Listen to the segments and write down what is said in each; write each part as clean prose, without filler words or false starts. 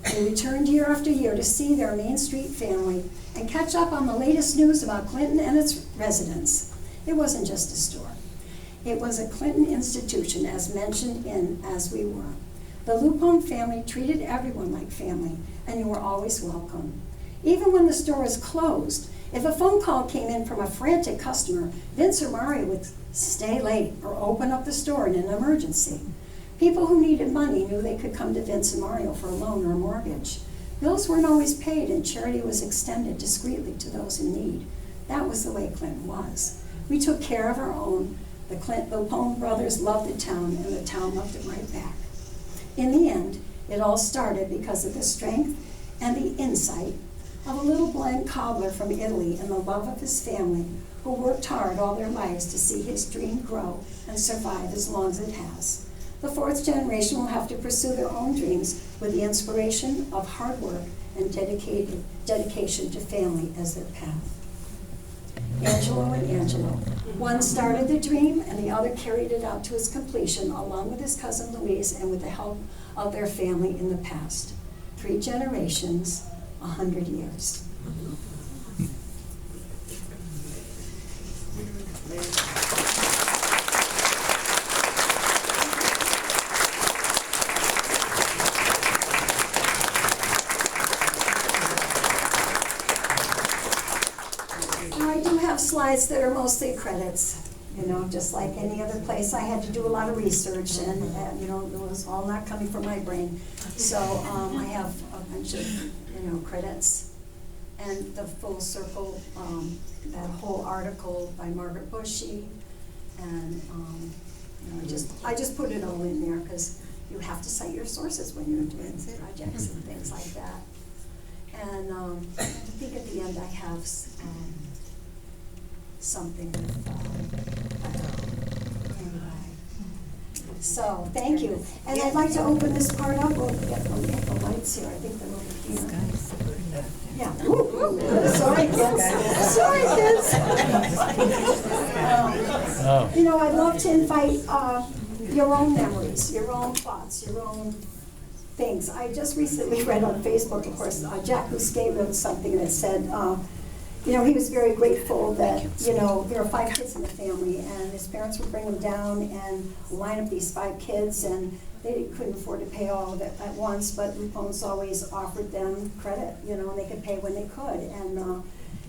They returned year after year to see their Main Street family and catch up on the latest news about Clinton and its residents. It wasn't just a store. It was a Clinton institution, as mentioned in As We Were. The Lupone family treated everyone like family, and you were always welcome. Even when the store was closed, if a phone call came in from a frantic customer, Vince or Mario would stay late or open up the store in an emergency. People who needed money knew they could come to Vince and Mario for a loan or a mortgage. Bills weren't always paid, and charity was extended discreetly to those in need. That was the way Clinton was. We took care of our own. The Lupone brothers loved the town, and the town loved it right back. In the end, it all started because of the strength and the insight of a little blind cobbler from Italy and the love of his family, who worked hard all their lives to see his dream grow and survive as long as it has. The fourth generation will have to pursue their own dreams with the inspiration of hard work and dedication to family as their path. Angelo and Angelo. One started the dream and the other carried it out to its completion along with his cousin Louise and with the help of their family in the past. 3 generations, 100 years. I do have slides that are mostly credits. You know, just like any other place, I had to do a lot of research, and you know, it was all not coming from my brain. So I have a bunch of, you know, credits, and the full circle, that whole article by Margaret Bushy, and you know, I just put it all in there because you have to cite your sources when you're doing projects and things like that. And I think at the end I have something. So, thank you. And I'd like to open this part up. We'll get the lights here. I think they're over here. Yeah. Ooh. Sorry, kids. Sorry, kids. You know, I'd love to invite your own memories, your own thoughts, your own things. I just recently read on Facebook, of course, Jack Bousquet wrote something that said, you know, he was very grateful that, you know, there are 5 kids in the family, and his parents would bring him down and line up these 5 kids, and they couldn't afford to pay all of it at once, but Lupone's always offered them credit, you know, and they could pay when they could. And,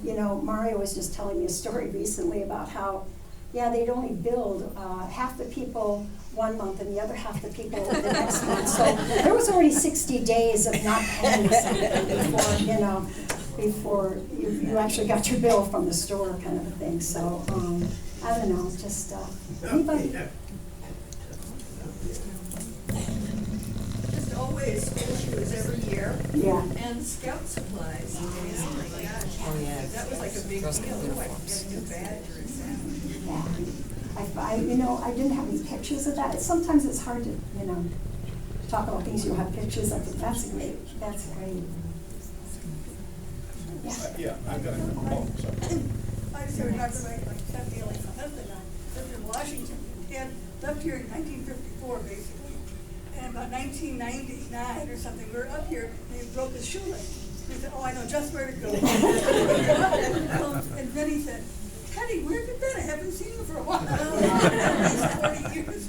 you know, Mario was just telling me a story recently about how, yeah, they'd only billed half the people one month and the other half the people the next month. So there was already 60 days of not paying something before, you know, before you actually got your bill from the store, kind of a thing. So, I don't know, just, anybody? Just always school shoes every year. Yeah. And scout supplies. Oh my gosh. Oh, yeah. That was like a big deal. Like getting a badge or a sandwich. Yeah. You know, I didn't have any pictures of that. Sometimes it's hard to, you know, talk about things you don't have pictures of. That's great. That's great. Yeah, I've got a sorry. I just heard Dr. like Seth Daly's husband lived in Washington. He had left here in 1954, basically. And about 1999 or something, we were up here, and he broke his shoelace. He said, oh, I know just where to go. And then he said, Teddy, where have you been? I haven't seen you for a while. At least 40 years.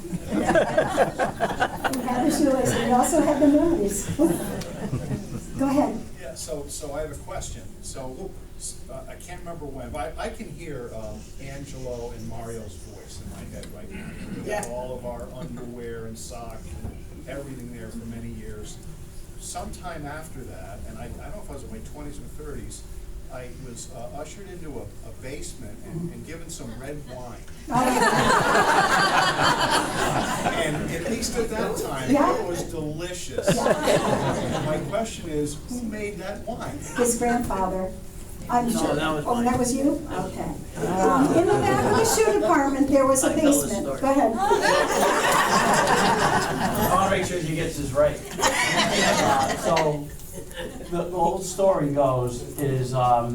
We had the shoelace, and we also had the memories. Go ahead. Yeah, so I have a question. So I can't remember when, but I can hear Angelo and Mario's voice in my head right now. We got all of our underwear and socks and everything there for many years. Sometime after that, and I don't know if I was in my 20s or 30s, I was ushered into a basement and given some red wine. And at least at that time, it was delicious. And my question is, who made that wine? His grandfather. I'm sure. That was mine. That was you? Okay. In the back of the shoe department, there was a basement. Go ahead. I want to make sure he gets this right. So the whole story goes is, I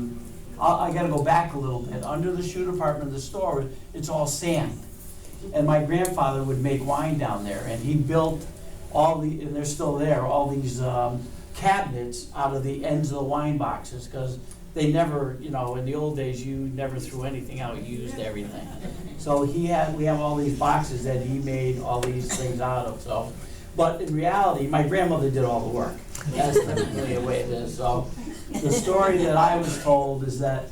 got to go back a little bit. Under the shoe department of the store, it's all sand. And my grandfather would make wine down there, and he built and they're still there, all these cabinets out of the ends of the wine boxes, because they never, you know, in the old days, you never threw anything out, you used everything. So we have all these boxes that he made all these things out of, so. But in reality, my grandmother did all the work. That's typically the way it is. So the story that I was told is that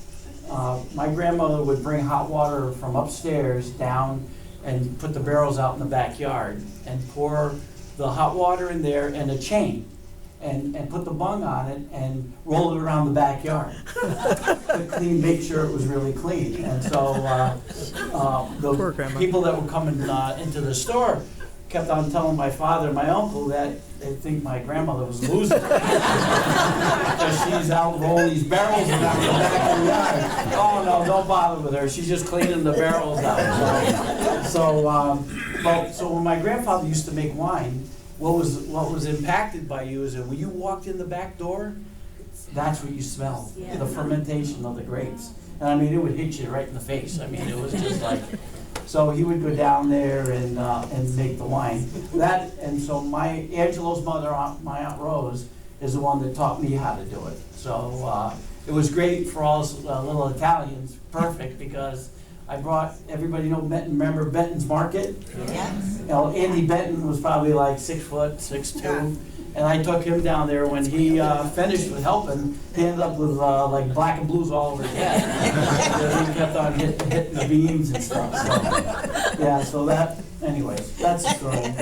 my grandmother would bring hot water from upstairs down and put the barrels out in the backyard and pour the hot water in there and a chain and put the bung on it and roll it around the backyard to clean, make sure it was really clean. And so the people that were coming into the store kept on telling my father and my uncle that they think my grandmother was losing it. Because she's out rolling these barrels around the back of the yard. Oh no, don't bother with her. She's just cleaning the barrels out. So when my grandfather used to make wine, what was impacted by you is that when you walked in the back door, that's what you smelled, the fermentation of the grapes. And I mean, it would hit you right in the face. I mean, it was just like. So he would go down there and make the wine. And so Angelo's mother, my Aunt Rose, is the one that taught me how to do it. So it was great for all us little Italians, perfect, because I brought, everybody know Benton, remember Benton's Market? Yes. You know, Andy Benton was probably like 6 foot, 6'2". And I took him down there when he finished with helping. He ended up with like black and blues all over his head. He kept on hitting the beams and stuff. So, yeah, so that, anyways, that's the story.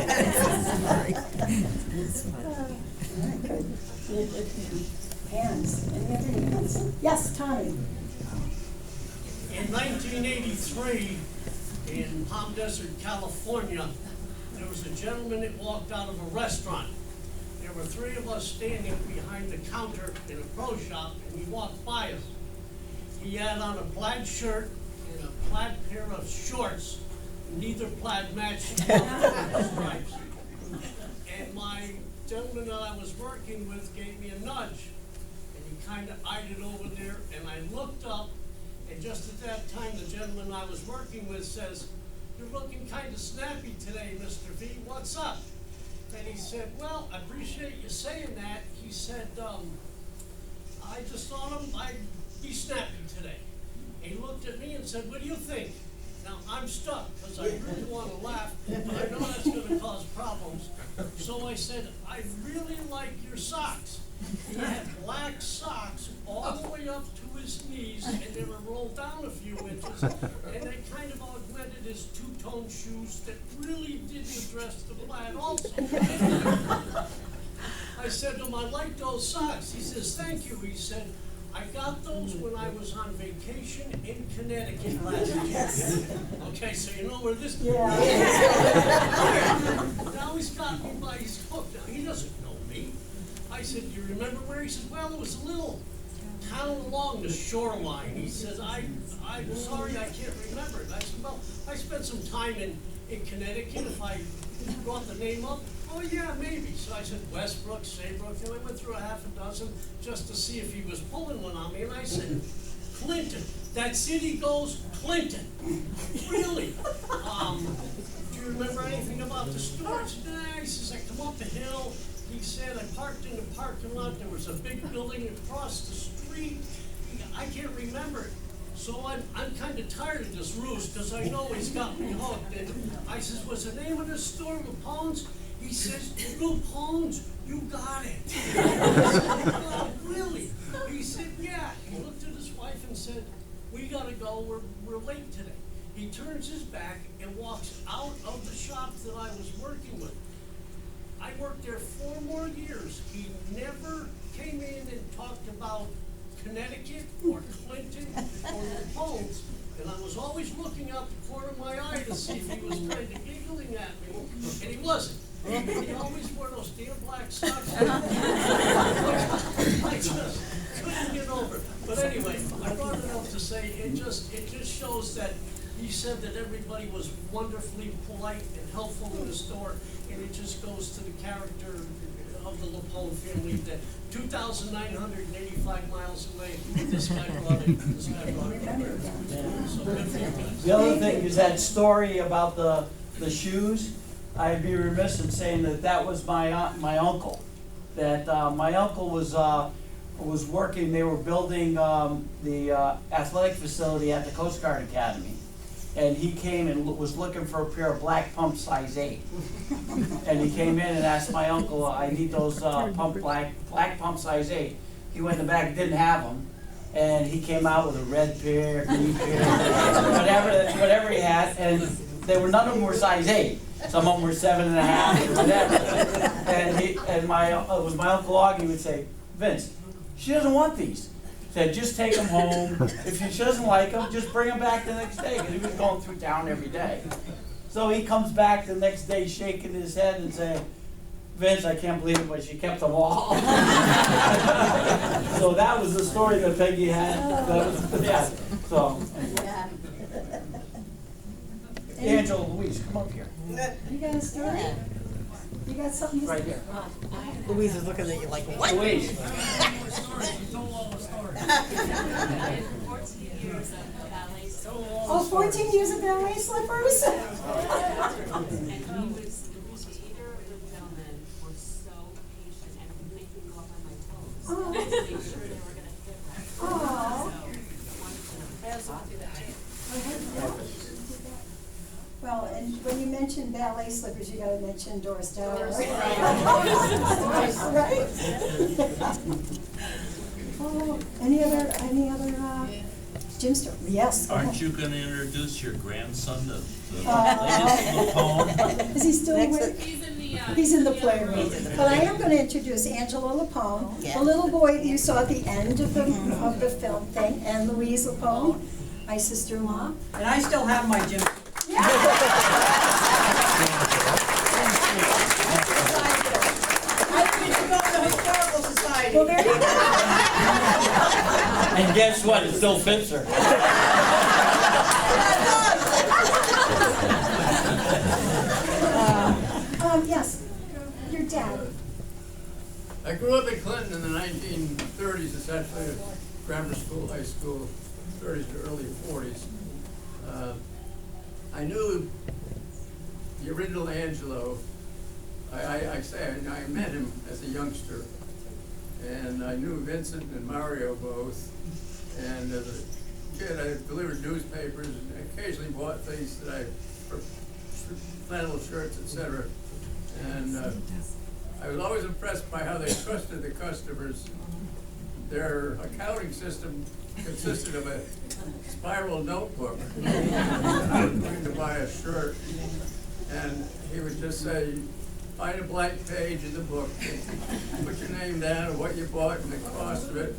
Hands, any other hands? Yes, Tommy. In 1983, in Palm Desert, California, there was a gentleman that walked out of a restaurant. There were 3 of us standing behind the counter in a pro shop, and he walked by us. He had on a plaid shirt and a plaid pair of shorts. Neither plaid matched the stripes. And my gentleman that I was working with gave me a nudge, and he kind of eyed it over there, and I looked up, and just at that time, the gentleman I was working with says, "You're looking kind of snappy today, Mr. V, what's up?" And he said, "Well, I appreciate you saying that." He said, "I just thought I'd be snappy today." He looked at me and said, "What do you think?" Now, I'm stuck, because I really want to laugh, but I know that's going to cause problems. So I said, "I really like your socks." He had black socks all the way up to his knees, and they were rolled down a few inches, and they kind of augmented his two-tone shoes that really didn't address the plaid also. I said to him, "I like those socks." He says, "Thank you." He said, "I got those when I was on vacation in Connecticut last year." Okay, so you know where this is. Now he's got me by his hook. Now he doesn't know me. I said, "Do you remember where?" He said, "Well, it was a little town along the shoreline." He says, I'm sorry, I can't remember it." I said, "Well, I spent some time in Connecticut. If I brought the name up." "Oh, yeah, maybe." So I said, "Westbrook, Saybrook," and I went through a half a dozen just to see if he was pulling one on me. And I said, "Clinton, that city goes Clinton." "Really? Do you remember anything about the store?" He said, "Nah." He says, "I come up the hill." He said, "I parked in the parking lot. There was a big building across the street." I can't remember it. So I'm kind of tired of this ruse, because I know he's got me hooked. And I says, "Was the name of the store Lupone's?" He says, "Lupone's, you got it." I said, "Oh, really?" He said, "Yeah." He looked at his wife and said, "We gotta go, we're late today." He turns his back and walks out of the shop that I was working with. I worked there 4 more years. He never came in and talked about Connecticut or Clinton or Lupone's. And I was always looking out the corner of my eye to see if he was kind of giggling at me, and he wasn't. He always wore those damn black socks. I just couldn't get over it. But anyway, I brought it up to say it just shows that he said that everybody was wonderfully polite and helpful in the store, and it just goes to the character of the Lupone family that 2,985 miles away, this guy brought it. So good for you guys. The other thing is that story about the shoes. I'd be remiss in saying that was my uncle that my uncle was working, they were building the athletic facility at the Coast Guard Academy. And he came and was looking for a pair of black pumps size 8. And he came in and asked my uncle, I need those black pump size 8. He went in the back, didn't have them. And he came out with a red pair, green pair, whatever he had. And none of them were size 8. Some of them were 7.5 or whatever. And it was my Uncle Augie would say, Vince, she doesn't want these. He said, just take them home. If she doesn't like them, just bring them back the next day. Because he was going through town every day. So he comes back the next day shaking his head and saying, Vince, I can't believe it, but she kept them all. So that was the story that Peggy had. Yeah. So, Angela, Louise, come up here. You got a story? You got something to say? Right here. Louise is looking at you like, what? Louise. You told all the stories. 14 years of ballet school. Oh, 14 years of ballet slippers? And either of the gentlemen were so patient and would make me go up on my toes. Oh. To make sure they were gonna fit right. Oh. So, wonderful. Well, and when you mention ballet slippers, you gotta mention Doris Dowler. Right? Oh, any other, Jim Stewart? Yes. go Aren't ahead. you gonna introduce your grandson to the Oh. latest Lupone? Is he still awake? He's in the, He's in the playroom. But I am going to introduce Angela Lupone, Yeah. the little boy that you saw at the end of the film thing, and Louise Lupone, my sister-in-law. And I still have my gym. Yeah. I need to go to the Historical Society. Well, there you go. And guess what? It still fits her. Yes, your dad. I grew up in Clinton in the 1930s, essentially, grammar school, high school, 30s to early 40s. I knew the original Angelo. I met him as a youngster, and I knew Vincent and Mario both. And as a kid, I delivered newspapers and occasionally bought things that flannel shirts, etc. And I was always impressed by how they trusted the customers. Their accounting system consisted of a spiral notebook. I was going to buy a shirt, and he would just say, find a blank page in the book, put your name down, what you bought and the cost of it,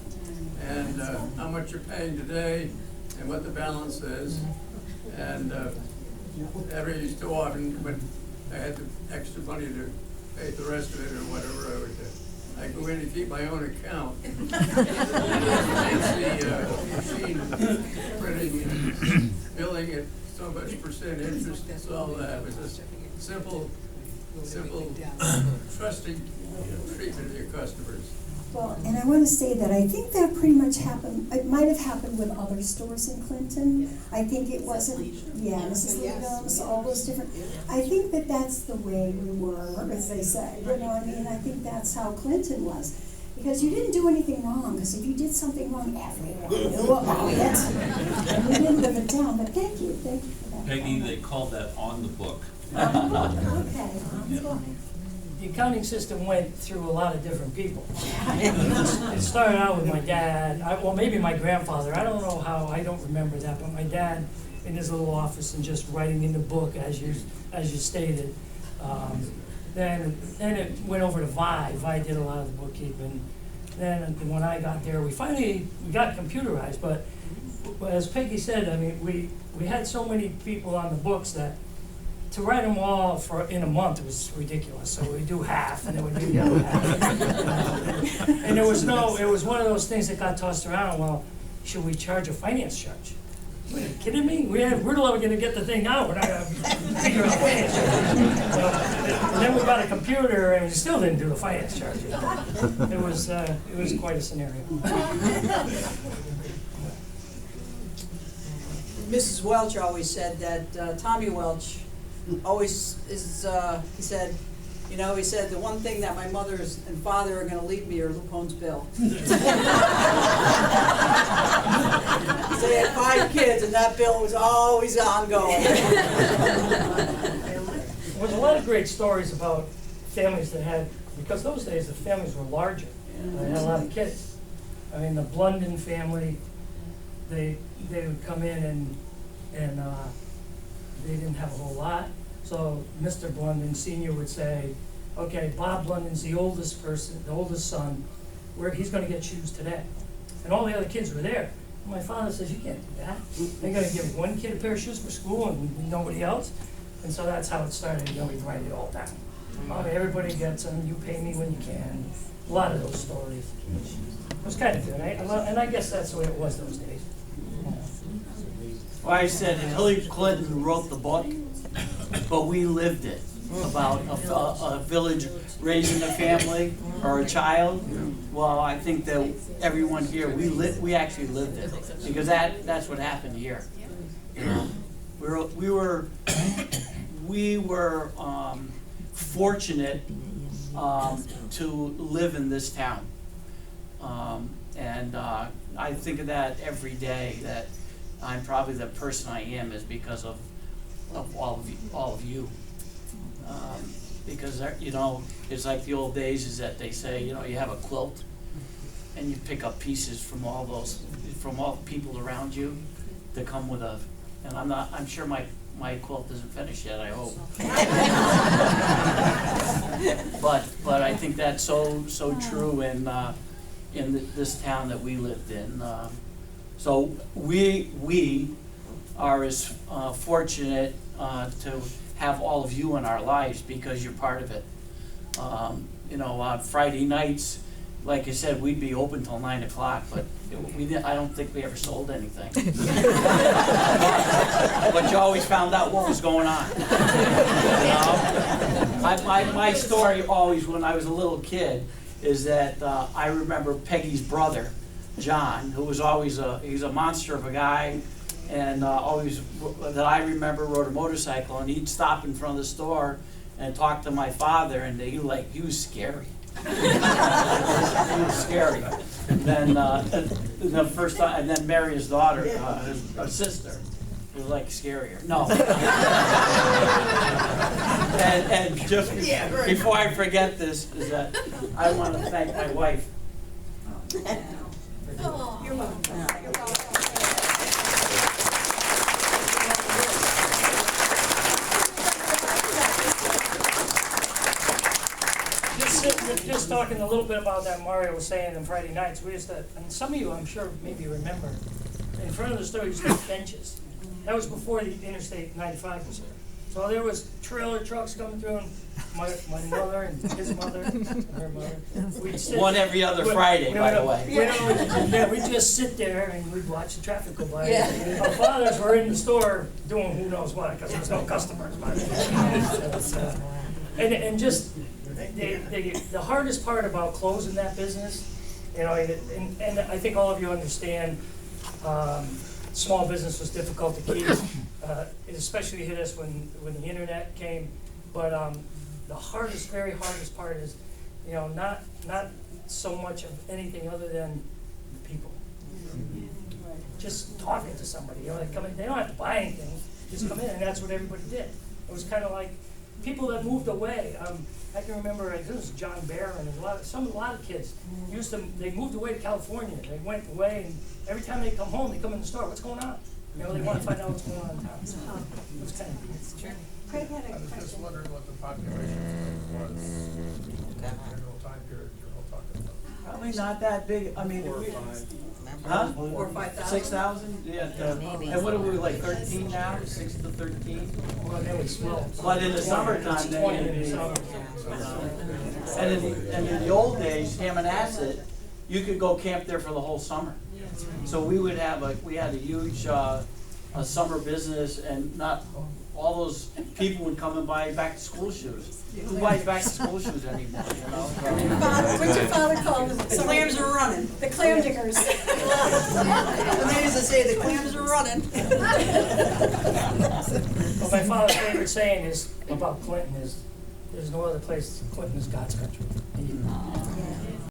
and how much you're paying today, and what the balance is. And every so often, when I had the extra money to pay the rest of it or whatever, I'd go in and keep my own account. Fancy machine printing and billing at so much percent interest, it's all that. It was just simple, trusting treatment of your customers. Well, and I want to say that I think that pretty much happened, it might have happened with other stores in Clinton. I think it wasn't, Mrs. Leo's, all those different, I think that that's the way we were, as they say, you know, I mean, I think that's how Clinton was. Because you didn't do anything wrong, because if you did something wrong, everyone knew about it. And we didn't live it down, but thank you for that. Peggy, they called that on the book. Okay, on the book. The accounting system went through a lot of different people. It started out with my dad, well, maybe my grandfather. I don't know how, I don't remember that, but my dad in his little office and just writing in the book as you stated. Then it went over to Vi. Vi did a lot of the bookkeeping. Then when I got there, we got computerized, but as Peggy said, I mean, we had so many people on the books that to write them all in a month was ridiculous. So we'd do half, and it would be the other half. And it was one of those things that got tossed around. Well, should we charge a finance charge? Are you kidding me? We're never going to get the thing out. We're not going to figure out finance charge. And then we got a computer, and we still didn't do the finance charge. It was quite a scenario. Mrs. Welch always said that Tommy Welch always is, he said, You know, he said, the one thing that my mother and father are gonna leave me are Lupone's bill. So he had 5 kids, and that bill was always ongoing. There was a lot of great stories about families that had, because those days the families were larger. They had a lot of kids. I mean, the Blunden family, they would come in and they didn't have a whole lot. So Mr. Blunden Senior would say, okay, Bob Blunden's the oldest person, the oldest son, he's gonna get shoes today. And all the other kids were there. And my father says, you can't do that. They're gonna give one kid a pair of shoes for school and nobody else. And so that's how it started, you know, we'd write it all down. Okay, everybody gets them, you pay me when you can. A lot of those stories. It was kind of good, and I guess that's the way it was those days. Well, I said Hillary Clinton wrote the book, but we lived it, about a village raising a family or a child. Well, I think that everyone here, we actually lived it, because that's what happened here. You know, we were fortunate to live in this town, and I think of that every day, that I'm probably the person I am is because of all of you. Because you know, it's like the old days, is that they say, you know, you have a quilt and you pick up pieces from all the people around you to come with a, and I'm sure my quilt isn't finished yet, I hope. But I think that's so true in this town that we lived in. So we are as fortunate to have all of you in our lives, because you're part of it. You know, on Friday nights, like I said, we'd be open till 9 o'clock, but I don't think we ever sold anything. But you always found out what was going on. You know? My story always, when I was a little kid, is that I remember Peggy's brother, John, who was always he's a monster of a guy, and always, that I remember, rode a motorcycle, and he'd stop in front of the store and talk to my father, and he was scary. He was scary. And then the first time, and then marry his daughter, his sister. It was like scarier. No. and just before I forget this, is that I want to thank my wife. Oh, you're welcome. You're welcome. Just talking a little bit about that Mario was saying on Friday nights, we used to, and some of you I'm sure maybe remember, in front of the store used to have benches. That was before the Interstate 95 was here. So there was trailer trucks coming through, and my mother and his mother and her mother. We'd sit, one every other Friday, by the way. We'd just sit there and we'd watch the traffic go by. Yeah. Our fathers were in the store doing who knows what, because there was no customers. And just the hardest part about closing that business, you know, and I think all of you understand, small business was difficult to keep. It especially hit us when the internet came. But the very hardest part is, you know, not so much of anything other than the people. Just talking to somebody, you know, they come in, they don't have to buy anything, just come in, and that's what everybody did. It was kind of like people that moved away. I can remember, this was John Barron, and a lot of kids they moved away to California. They went away, and every time they come home, they come in the store. What's going on? You know, they want to find out what's going on in town. It was kind of true. Craig had a I was just question. wondering what the population was, general time period you're all talking about. Probably not that big. I mean, 4 or 5. huh? 4,000 or 5,000. 6,000? Yeah. And what are we, like 13 now? 6 to 13? Well, they was slow. But in the summertime, It's 20 in the then, summer. and in the old days, Hammonasset, you could go camp there for the whole summer. So we had a huge a summer business, and not all those people would come and buy back to school shoes. Who buys back to school shoes anymore, you know? What's your father call them? The clams are running. The clam diggers. The ladies that say the clams are running. Well, my father's favorite saying is about Clinton is, there's no other place Clinton is God's country. Yeah.